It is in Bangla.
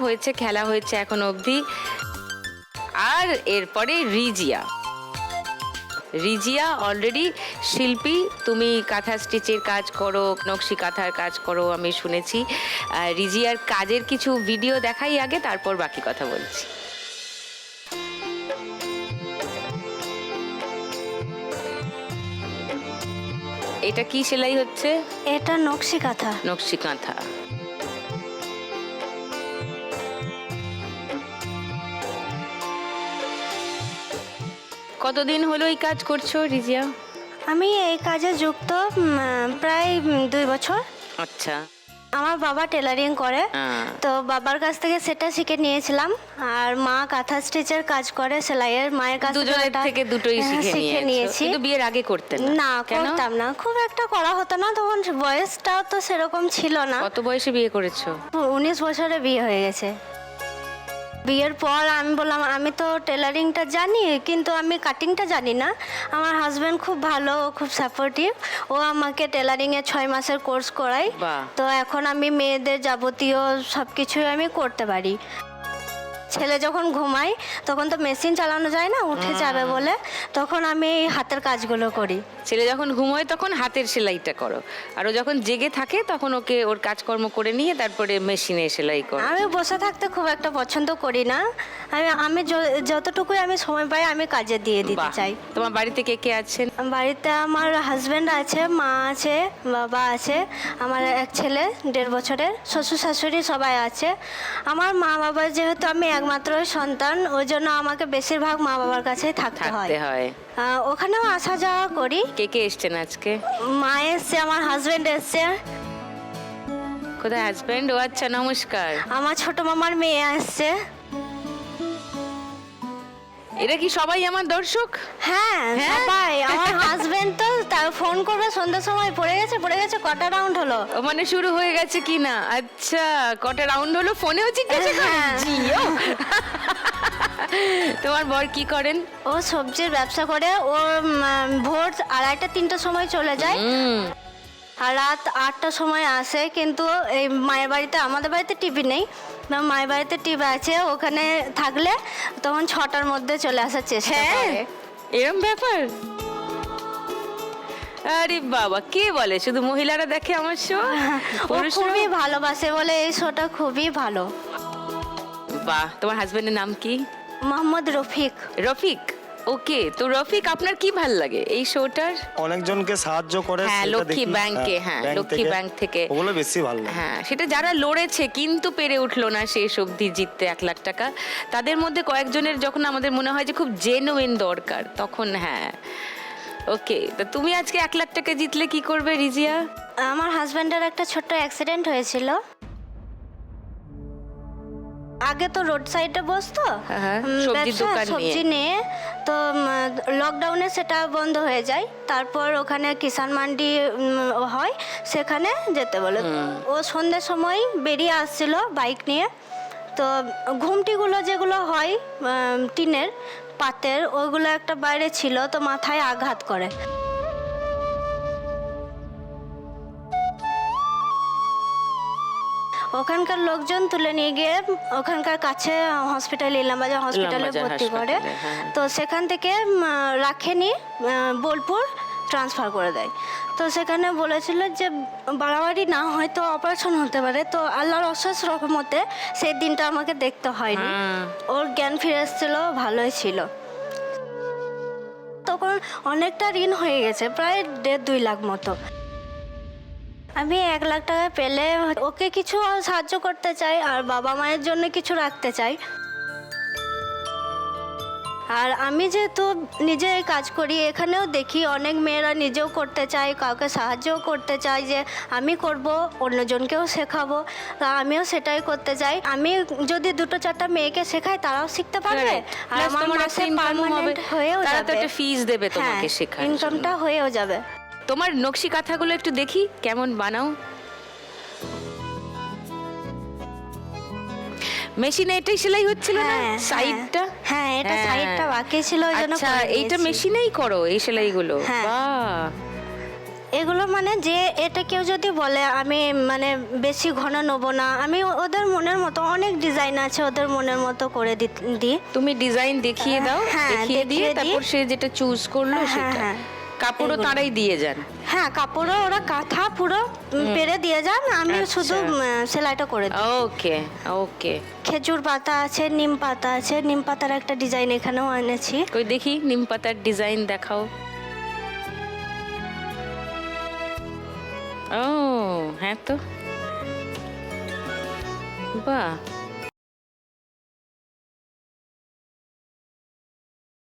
হয়েছে, খেলা হয়েছে এখন অবধি। আর এরপরে রিজিয়া। রিজিয়া অলরেডি শিল্পী, তুমি কাঁথা স্টিচের কাজ করো, নকশি কাঁথার কাজ করো, আমি শুনেছি। রিজিয়ার কাজের কিছু ভিডিও দেখাই আগে, তারপর বাকি কথা বলছি। এটা কি সেলাই হচ্ছে? এটা নকশি কাঁথা। নকশি কাঁথা। কতদিন হলো এই কাজ করছো রিজিয়া? আমি এই কাজে যুক্ত প্রায় 2 বছর। আচ্ছা। আমার বাবা টেলারিং করে, তো বাবার কাছ থেকে সেটা শিখে নিয়েছিলাম। আর মা কাঁথা স্টিচের কাজ করে, সেলাইয়ের। মায়ের কাছ থেকে দুটোই শিখে নিয়েছি। কিন্তু বিয়ের আগে করতেন না? করতাম না, খুব একটা করা হতো না, তখন বয়সটাও তো সেরকম ছিল না। কত বয়সে বিয়ে করেছো? 19 বছরে বিয়ে হয়ে গেছে। বিয়ের পর আমি বললাম আমি তো টেলারিংটা জানি, কিন্তু আমি কাটিংটা জানি না। আমার হাজব্যান্ড খুব ভালো, খুব সাপোর্টিভ। ও আমাকে টেলারিংয়ে 6 মাসের কোর্স করায়। তো এখন আমি মেয়েদের যাবতীয় সব কিছুই আমি করতে পারি। ছেলে যখন ঘুমায় তখন তো মেশিন চালানো যায় না, উঠে যাবে বলে, তখন আমি এই হাতের কাজগুলো করি। ছেলে যখন ঘুমোয় তখন হাতের সেলাইটা করো, আর ও যখন জেগে থাকে তখন ওকে ওর কাজকর্ম করে নিয়ে তারপরে মেশিনে সেলাই করো। আমি বসে থাকতে খুব একটা পছন্দ করি না। আমি যতটুকুই আমি সময় পাই আমি কাজে দিয়ে দিতে চাই। তোমার বাড়িতে কে কে আছেন? বাড়িতে আমার হাজব্যান্ড আছে, মা আছে, বাবা আছে, আমার এক ছেলে 1.5 বছরের, শ্বশুর শাশুড়ি সবাই আছে। আমার মা বাবা, যেহেতু আমি একমাত্র সন্তান, ওই জন্য আমাকে বেশিরভাগ মা বাবার কাছেই থাকতে হয়। ওখানেও আসা যাওয়া করি। কে কে এসছেন আজকে? মা এসছে, আমার হাজব্যান্ড এসছে। কোথায় হাজব্যান্ড? ও আচ্ছা, নমস্কার। আমার ছোট মামার মেয়ে আসছে। এরা কি সবাই আমার দর্শক? হ্যাঁ, সবাই। আমার হাজবেন্ড তো তার ফোন করবে সন্ধ্যার সময়, পড়ে গেছে কটা রাউন্ড হলো। মানে শুরু হয়ে গেছে কি না? আচ্ছা, কটা রাউন্ড হলো ফোনেও জিজ্ঞাসা করেন? জিও। তোমার বর কি করেন? ও সবজির ব্যবসা করে। ও ভোর 2:30-3টার সময় চলে যায়, আর রাত 8টার সময় আসে। কিন্তু এই মায়ের বাড়িতে, আমাদের বাড়িতে টিভি নেই, মায়ের বাড়িতে টিভি আছে, ওখানে থাকলে তখন 6টার মধ্যে চলে আসার চেষ্টা করে। এরকম ব্যাপার? আরে বাবা, কে বলে শুধু মহিলারা দেখে আমার শো? ও খুবই ভালোবাসে বলে এই শোটা খুবই ভালো। বাহ, তোমার হাজবেন্ডের নাম কি? মোহাম্মদ রফিক। রফিক, ওকে। তো রফিক, আপনার কি ভাল লাগে এই শোটার? অনেকজনকে সাহায্য করে। হ্যাঁ, লক্ষ্মী ব্যাংকে। হ্যাঁ, লক্ষ্মী ব্যাংক থেকে। ওগুলো বেশি ভালো লাগে। হ্যাঁ, সেটা যারা লড়েছে কিন্তু পেরে উঠলো না শেষ অবধি জিততে 1 লাখ টাকা, তাদের মধ্যে কয়েকজনের যখন আমাদের মনে হয় যে খুব জেনুইন দরকার, তখন হ্যাঁ। ওকে, তো তুমি আজকে 1 লাখ টাকা জিতলে কি করবে রিজিয়া? আমার হাজব্যান্ডের একটা ছোট্ট অ্যাক্সিডেন্ট হয়েছিল। আগে তো রোড সাইডে বসতো সবজি নিয়ে, তো লকডাউনে সেটা বন্ধ হয়ে যায়। তারপর ওখানে কিষাণ মান্ডি হয়, সেখানে যেতে বলে। ও সন্ধ্যের সময় বেরিয়ে আসছিল বাইক নিয়ে, তো ঘুমটিগুলো যেগুলো হয় টিনের পাতের, ওইগুলো একটা বাইরে ছিল, তো মাথায় আঘাত করে। ওখানকার লোকজন তুলে নিয়ে গিয়ে ওখানকার কাছে হসপিটাল, ইলামবাজার হসপিটালে ভর্তি করে। তো সেখান থেকে রাখেনি, বোলপুর ট্রান্সফার করে দেয়। তো সেখানে বলেছিল যে বাড়াবাড়ি না হয়তো অপারেশন হতে পারে। তো আল্লাহর অশেষ রহমতে সেই দিনটা আমাকে দেখতে হয়নি। ওর জ্ঞান ফিরে এসেছিল, ভালোই ছিল। তখন অনেকটা ঋণ হয়ে গেছে, প্রায় 1.5-2 লাখ মতো। আমি 1 লাখ টাকা পেলে ওকে কিছু সাহায্য করতে চাই, আর বাবা মায়ের জন্য কিছু রাখতে চাই। আর আমি যেহেতু নিজে কাজ করি, এখানেও দেখি অনেক মেয়েরা নিজেও করতে চায়, কাউকে সাহায্যও করতে চায় যে আমি করব, অন্যজনকেও শেখাবো। আমিও সেটাই করতে চাই। আমি যদি 2-4টা মেয়েকে শেখাই, তারাও শিখতে পারবে, আর আমার মাসে পার্মানেন্ট হয়েও যাবে। তারা তো একটা ফিস দেবে তোমাকে শেখার, ইনকামটা হয়েও যাবে। তোমার নকশি কাঁথাগুলো একটু দেখি কেমন বানাও। মেশিনে এটাই সেলাই হচ্ছিল না সাইডটা? হ্যাঁ, এটা সাইডটা বাকি ছিল, ওই জন্য। আচ্ছা, এইটা মেশিনেই করো এই সেলাইগুলো? বাহ, এগুলো মানে যে এটা কেউ যদি বলে আমি মানে বেশি ঘন নেবো না, আমি ওদের মনের মতো অনেক ডিজাইন আছে, ওদের মনের মতো করে দিই। তুমি ডিজাইন দেখিয়ে দাও, হ্যাঁ, দেখিয়ে দিয়ে দেখিয়ে দিই। তারপর সে যেটা চুজ করলো হ্যাঁ, সেটা। হ্যাঁ। কাপড়ও এগুলো। তারাই দিয়ে যান? হ্যাঁ, কাপড়ও ওরা কাঁথা পুরো পেরে দিয়ে যান, আমি আচ্ছা। শুধু সেলাইটা করে দিই। ওকে ওকে। খেজুর পাতা আছে, নিম পাতা আছে, নিম পাতার একটা ডিজাইন এখানেও এনেছি। কই দেখি নিম পাতার ডিজাইন দেখাও। ও হ্যাঁ তো, বাহ